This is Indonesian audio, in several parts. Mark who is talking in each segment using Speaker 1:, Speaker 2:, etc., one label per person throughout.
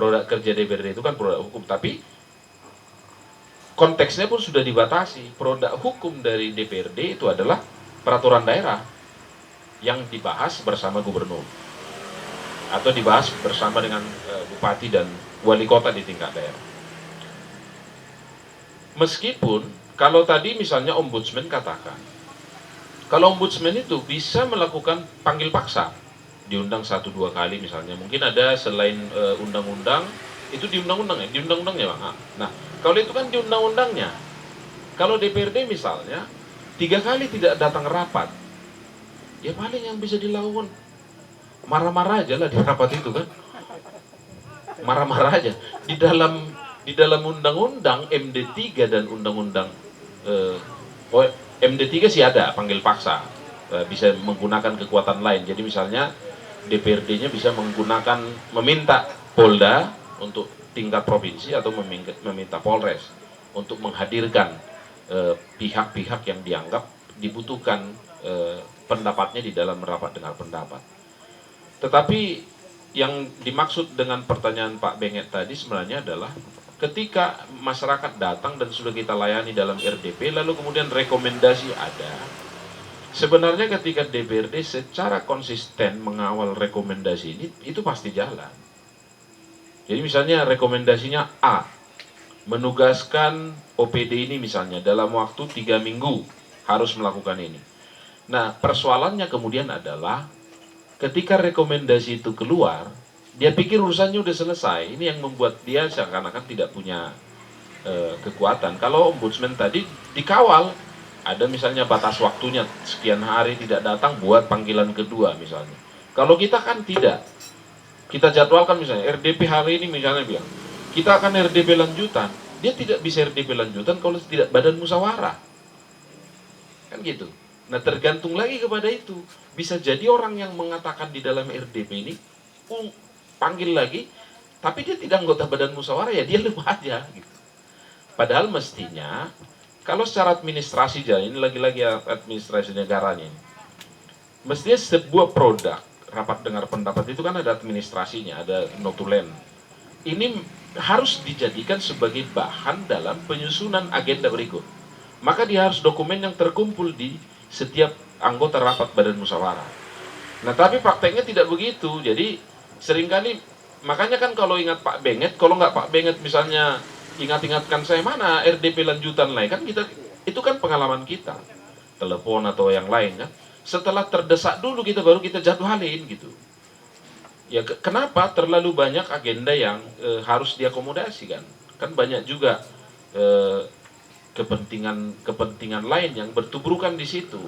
Speaker 1: produk kerja DPRD itu kan produk hukum, tapi konteksnya pun sudah dibatasi. Produk hukum dari DPRD itu adalah peraturan daerah yang dibahas bersama gubernur atau dibahas bersama dengan bupati dan wali kota di tingkat daerah. Meskipun kalau tadi misalnya ombudsman katakan, kalau ombudsman itu bisa melakukan panggil paksa, diundang 1-2 kali misalnya, mungkin ada selain undang-undang, itu di undang-undang ya, di undang-undangnya Bang. Nah, kalau itu kan di undang-undangnya. Kalau DPRD misalnya 3 kali tidak datang rapat, ya paling yang bisa dilakukan marah-marah aja lah di rapat itu kan, marah-marah aja. Di dalam undang-undang MD3 dan undang-undang MD3 sih ada panggil paksa, bisa menggunakan kekuatan lain. Jadi misalnya DPRD-nya bisa menggunakan, meminta Polda untuk tingkat provinsi atau meminta Polres untuk menghadirkan pihak-pihak yang dianggap dibutuhkan pendapatnya di dalam rapat dengar pendapat. Tetapi yang dimaksud dengan pertanyaan Pak Benget tadi sebenarnya adalah ketika masyarakat datang dan sudah kita layani dalam RDP, lalu kemudian rekomendasi ada. Sebenarnya ketika DPRD secara konsisten mengawal rekomendasi ini, itu pasti jalan. Jadi misalnya rekomendasinya A, menugaskan OPD ini misalnya dalam waktu 3 minggu harus melakukan ini. Nah, persoalannya kemudian adalah ketika rekomendasi itu keluar, dia pikir urusannya udah selesai. Ini yang membuat dia seakan-akan tidak punya kekuatan. Kalau ombudsman tadi dikawal, ada misalnya batas waktunya sekian hari tidak datang buat panggilan kedua misalnya. Kalau kita kan tidak. Kita jadwalkan misalnya RDP hari ini misalnya bilang, kita akan RDP lanjutan. Dia tidak bisa RDP lanjutan kalau tidak badan musyawarah. Kan gitu. Nah, tergantung lagi kepada itu. Bisa jadi orang yang mengatakan di dalam RDP ini panggil lagi, tapi dia tidak anggota badan musyawarah, ya dia lupa aja gitu. Padahal mestinya kalau secara administrasi jalan, ini lagi-lagi administrasi negaranya ini. Mestinya sebuah produk rapat dengar pendapat itu kan ada administrasinya, ada notulen. Ini harus dijadikan sebagai bahan dalam penyusunan agenda berikut. Maka dia harus dokumen yang terkumpul di setiap anggota rapat badan musyawarah. Nah, tapi prakteknya tidak begitu. Jadi seringkali, makanya kan kalau ingat Pak Benget, kalau nggak Pak Benget misalnya ingat-ingatkan saya mana RDP lanjutan lain, kan kita itu kan pengalaman kita, telepon atau yang lain kan. Setelah terdesak dulu kita baru kita jadwalin gitu. Ya kenapa terlalu banyak agenda yang harus diakomodasi kan? Kan banyak juga kepentingan lain yang bertubrukan di situ.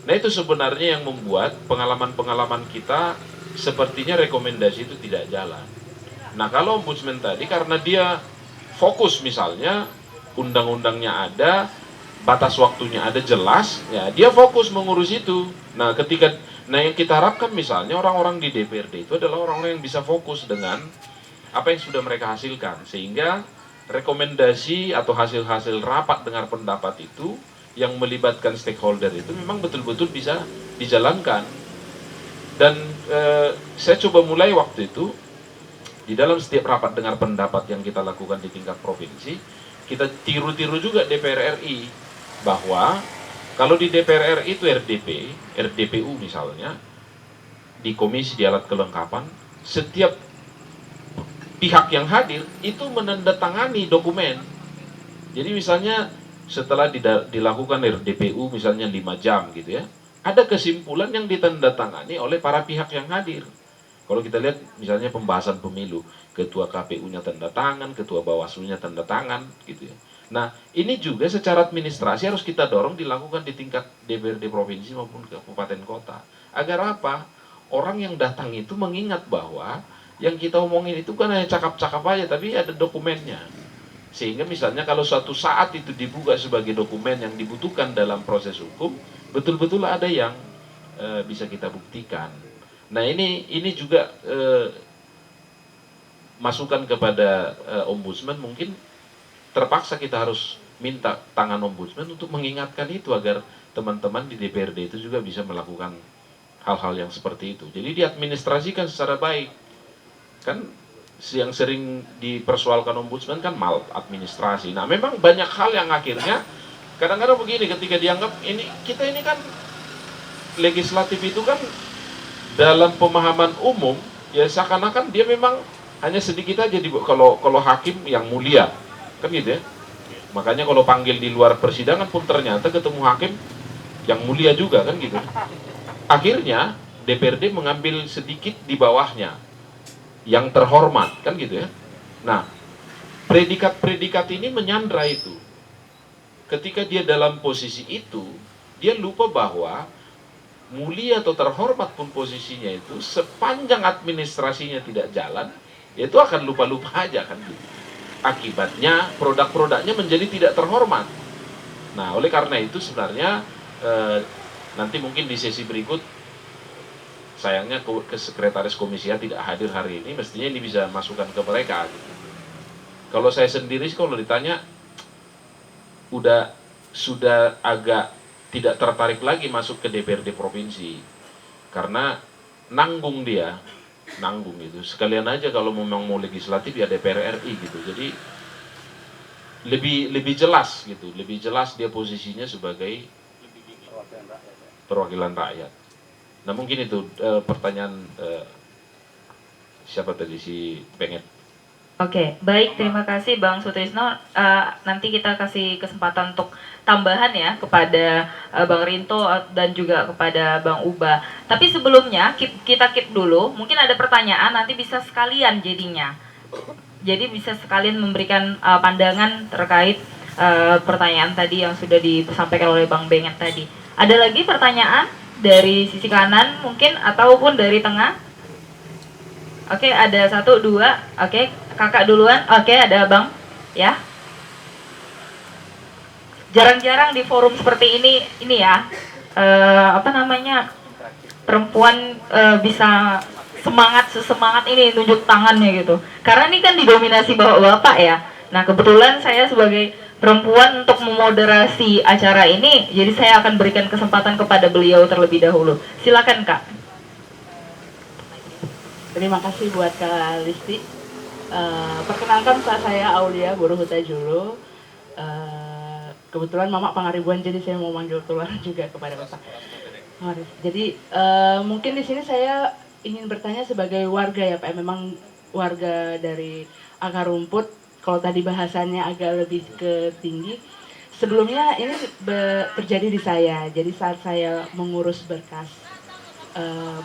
Speaker 1: Nah, itu sebenarnya yang membuat pengalaman-pengalaman kita sepertinya rekomendasi itu tidak jalan. Nah, kalau ombudsman tadi karena dia fokus misalnya undang-undangnya ada, batas waktunya ada jelas, ya dia fokus mengurus itu. Nah, yang kita harapkan misalnya orang-orang di DPRD itu adalah orang-orang yang bisa fokus dengan apa yang sudah mereka hasilkan, sehingga rekomendasi atau hasil-hasil rapat dengar pendapat itu yang melibatkan stakeholder itu memang betul-betul bisa dijalankan. Dan saya coba mulai waktu itu di dalam setiap rapat dengar pendapat yang kita lakukan di tingkat provinsi, kita tiru-tiru juga DPR RI, bahwa kalau di DPR RI itu RDPU misalnya, di komisi di alat kelengkapan, setiap pihak yang hadir itu menandatangani dokumen. Jadi misalnya setelah dilakukan RDPU misalnya 5 jam gitu ya, ada kesimpulan yang ditandatangani oleh para pihak yang hadir. Kalau kita lihat misalnya pembahasan pemilu, ketua KPU-nya tanda tangan, ketua Bawaslu-nya tanda tangan gitu ya. Nah, ini juga secara administrasi harus kita dorong dilakukan di tingkat DPRD provinsi maupun kabupaten kota. Agar apa? Orang yang datang itu mengingat bahwa yang kita omongin itu kan hanya cakap-cakap aja, tapi ada dokumennya. Sehingga misalnya kalau suatu saat itu dibuka sebagai dokumen yang dibutuhkan dalam proses hukum, betul-betul ada yang bisa kita buktikan. Nah, ini juga masukan kepada ombudsman, mungkin terpaksa kita harus minta tangan ombudsman untuk mengingatkan itu agar teman-teman di DPRD itu juga bisa melakukan hal-hal yang seperti itu. Jadi diadministrasikan secara baik. Kan yang sering dipersoalkan ombudsman kan maladministrasi. Nah, memang banyak hal yang akhirnya kadang-kadang begini, ketika dianggap kita ini kan legislatif itu kan dalam pemahaman umum ya seakan-akan dia memang hanya sedikit aja kalau hakim yang mulia kan gitu ya. Makanya kalau panggil di luar persidangan pun ternyata ketemu hakim yang mulia juga kan gitu. Akhirnya DPRD mengambil sedikit di bawahnya yang terhormat kan gitu ya. Nah, predikat-predikat ini menyandra itu. Ketika dia dalam posisi itu, dia lupa bahwa mulia atau terhormat pun posisinya itu, sepanjang administrasinya tidak jalan, itu akan lupa-lupa aja kan gitu. Akibatnya produk-produknya menjadi tidak terhormat. Nah, oleh karena itu sebenarnya nanti mungkin di sesi berikut, sayangnya ke sekretaris komisi A tidak hadir hari ini, mestinya ini bisa masukan ke mereka gitu. Kalau saya sendiri kalau ditanya sudah agak tidak tertarik lagi masuk ke DPRD provinsi karena nanggung itu sekalian aja kalau memang mau legislatif ya DPR RI gitu. Jadi lebih jelas gitu, lebih jelas dia posisinya sebagai perwakilan rakyat. Nah, mungkin itu pertanyaan siapa tadi si Penget.
Speaker 2: Oke, baik, terima kasih Bang Sutrisno. Nanti kita kasih kesempatan untuk tambahan ya kepada Bang Rinto dan juga kepada Bang Uba. Tapi sebelumnya kita keep dulu. Mungkin ada pertanyaan, nanti bisa sekalian jadinya. Jadi bisa sekalian memberikan pandangan terkait pertanyaan tadi yang sudah disampaikan oleh Bang Benget tadi. Ada lagi pertanyaan dari sisi kanan mungkin ataupun dari tengah? Oke, ada 1, 2. Oke, kakak duluan. Oke, ada Bang. Ya. Jarang-jarang di forum seperti ini ya. Perempuan bisa sesemangat ini nunjuk tangannya gitu. Karena ini kan didominasi bapak-bapak ya. Nah, kebetulan saya sebagai perempuan untuk memoderasi acara ini, jadi saya akan berikan kesempatan kepada beliau terlebih dahulu. Silakan, Kak.
Speaker 3: Terima kasih buat Kak Listi. Perkenalkan saya Aulia Buruh Hutajulu. Kebetulan Mama Pangaribuan, jadi saya mau manggil tular juga kepada Bapak. Jadi mungkin di sini saya ingin bertanya sebagai warga ya Pak. Memang warga dari akar rumput. Kalau tadi bahasannya agak lebih ke tinggi. Sebelumnya ini terjadi di saya. Jadi saat saya mengurus berkas,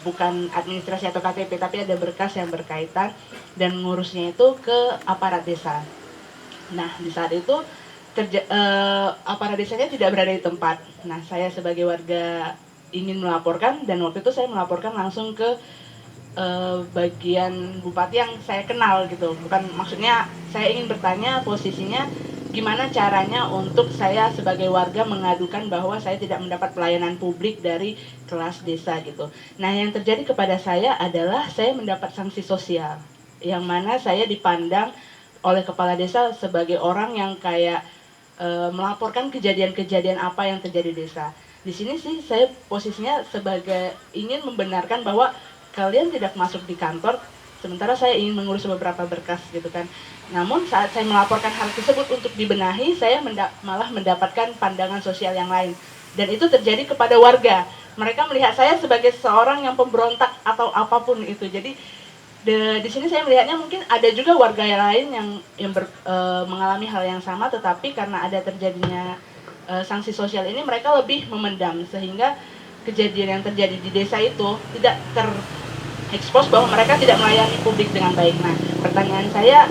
Speaker 3: bukan administrasi atau KTP, tapi ada berkas yang berkaitan dan ngurusnya itu ke aparat desa. Nah, di saat itu aparat desanya tidak berada di tempat. Nah, saya sebagai warga ingin melaporkan, dan waktu itu saya melaporkan langsung ke bagian bupati yang saya kenal gitu. Bukan, maksudnya saya ingin bertanya posisinya gimana caranya untuk saya sebagai warga mengadukan bahwa saya tidak mendapat pelayanan publik dari kelas desa gitu. Nah, yang terjadi kepada saya adalah saya mendapat sanksi sosial, yang mana saya dipandang oleh kepala desa sebagai orang yang kayak melaporkan kejadian-kejadian apa yang terjadi di desa. Di sini sih saya posisinya sebagai ingin membenarkan bahwa kalian tidak masuk di kantor, sementara saya ingin mengurus beberapa berkas gitu kan. Namun saat saya melaporkan hal tersebut untuk dibenahi, saya malah mendapatkan pandangan sosial yang lain. Dan itu terjadi kepada warga. Mereka melihat saya sebagai seorang yang pemberontak atau apapun itu. Jadi di sini saya melihatnya mungkin ada juga warga yang lain yang mengalami hal yang sama, tetapi karena ada terjadinya sanksi sosial ini, mereka lebih memendam sehingga kejadian yang terjadi di desa itu tidak terekspos bahwa mereka tidak melayani publik dengan baik. Nah, pertanyaan saya,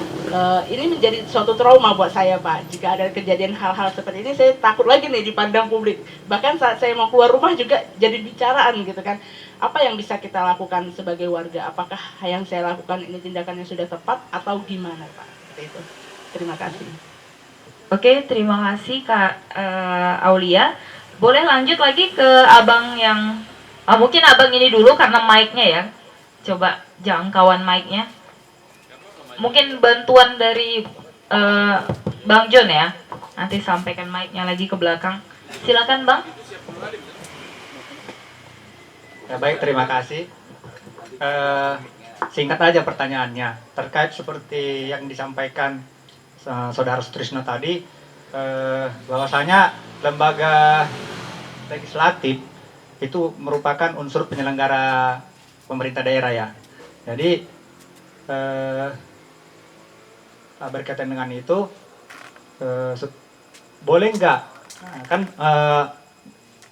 Speaker 3: ini menjadi suatu trauma buat saya Pak. Jika ada kejadian hal-hal seperti ini, saya takut lagi nih dipandang publik. Bahkan saat saya mau keluar rumah juga jadi bicaraan gitu kan. Apa yang bisa kita lakukan sebagai warga? Apakah yang saya lakukan ini tindakan yang sudah tepat atau gimana Pak? Seperti itu. Terima kasih.
Speaker 2: Oke, terima kasih Kak Aulia. Boleh lanjut lagi ke abang yang mungkin abang ini dulu karena mic-nya ya. Coba jangkauan mic-nya. Mungkin bantuan dari Bang John ya. Nanti sampaikan mic-nya lagi ke belakang. Silakan Bang.
Speaker 4: Ya, baik, terima kasih. singkat aja pertanyaannya. Terkait seperti yang disampaikan Saudara Sutrisno tadi, bahwasanya lembaga legislatif itu merupakan unsur penyelenggara pemerintah daerah ya. Jadi berkaitan dengan itu, boleh nggak kan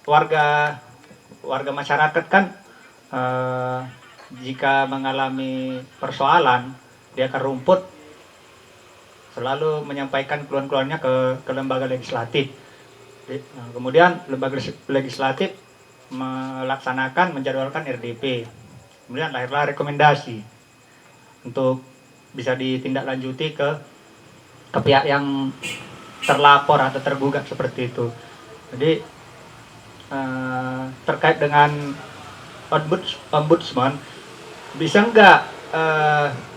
Speaker 4: warga masyarakat kan jika mengalami persoalan di akar rumput selalu menyampaikan keluhan-keluhannya ke lembaga legislatif. Kemudian lembaga legislatif melaksanakan menjadwalkan RDP. Kemudian lahirlah rekomendasi untuk bisa ditindaklanjuti ke pihak yang terlapor atau tergugat seperti itu. Jadi terkait dengan ombudsman, bisa nggak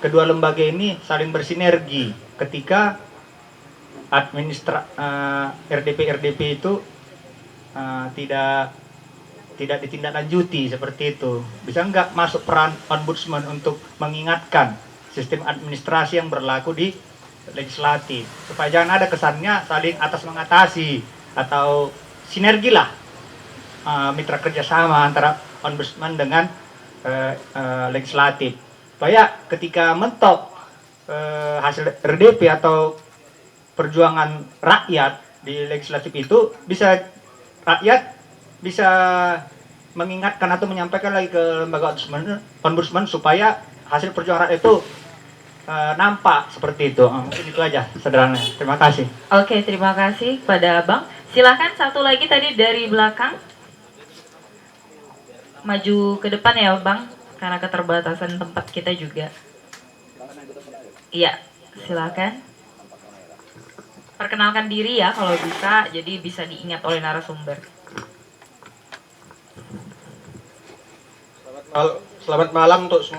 Speaker 4: kedua lembaga ini saling bersinergi ketika RDP itu tidak ditindaklanjuti seperti itu. Bisa nggak masuk peran ombudsman untuk mengingatkan sistem administrasi yang berlaku di legislatif supaya jangan ada kesannya saling atas mengatasi atau sinergi lah, mitra kerjasama antara ombudsman dengan legislatif supaya ketika mentok hasil RDP atau perjuangan rakyat di legislatif itu rakyat bisa mengingatkan atau menyampaikan lagi ke lembaga ombudsman supaya hasil perjuangan rakyat itu nampak seperti itu. Mungkin itu aja sederhananya. Terima kasih.
Speaker 2: Oke, terima kasih kepada Abang. Silahkan satu lagi tadi dari belakang. Maju ke depan ya Bang, karena keterbatasan tempat kita juga. Iya, silakan. Perkenalkan diri ya kalau bisa, jadi bisa diingat oleh narasumber.
Speaker 5: Selamat malam untuk semua.